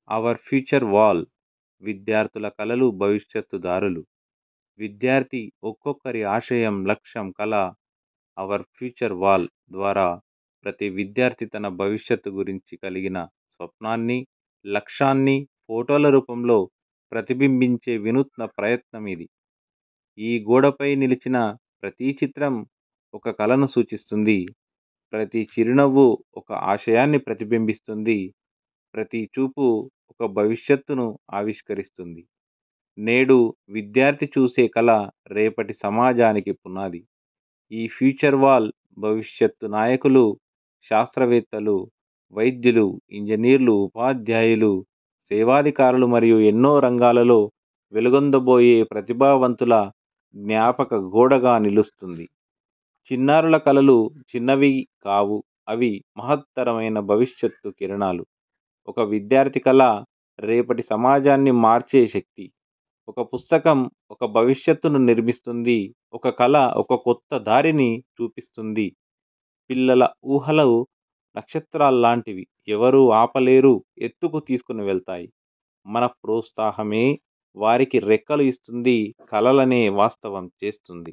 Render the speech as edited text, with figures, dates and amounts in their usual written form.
Our future wall విద్యార్థుల కలలు భవిష్యత్తు దారులు. విద్యార్థి ఒక్కొక్కరి ఆశయం, లక్ష్యం, కల అవర్ ఫ్యూచర్ వాల్ ద్వారా ప్రతి విద్యార్థి తన భవిష్యత్తు గురించి కలిగిన స్వప్నాన్ని, లక్ష్యాన్ని ఫోటోల రూపంలో ప్రతిబింబించే వినూత్న ప్రయత్నం ఇది. ఈ గోడపై నిలిచిన ప్రతి చిత్రం ఒక కలను సూచిస్తుంది. ప్రతి చిరునవ్వు ఒక ఆశయాన్ని ప్రతిబింబిస్తుంది. ప్రతి చూపు ఒక భవిష్యత్తును ఆవిష్కరిస్తుంది. నేడు విద్యార్థి చూసే కళ రేపటి సమాజానికి పునాది. ఈ ఫ్యూచర్ వాల్ భవిష్యత్తు నాయకులు, శాస్త్రవేత్తలు, వైద్యులు, ఇంజనీర్లు, ఉపాధ్యాయులు, సేవాధికారులు మరియు ఎన్నో రంగాలలో వెలుగొందబోయే ప్రతిభావంతుల జ్ఞాపక గోడగా నిలుస్తుంది. చిన్నారుల కలలు చిన్నవి కావు, అవి మహత్తరమైన భవిష్యత్తు కిరణాలు. ఒక విద్యార్థి కళ రేపటి సమాజాన్ని మార్చే శక్తి. ఒక పుస్తకం ఒక భవిష్యత్తును నిర్మిస్తుంది. ఒక కళ ఒక కొత్త దారిని చూపిస్తుంది. పిల్లల ఊహలు నక్షత్రాల్లాంటివి, ఎవరూ ఆపలేరు, ఎత్తుకు తీసుకుని వెళ్తాయి. మన ప్రోత్సాహమే వారికి రెక్కలు ఇస్తుంది, కలలనే వాస్తవం చేస్తుంది.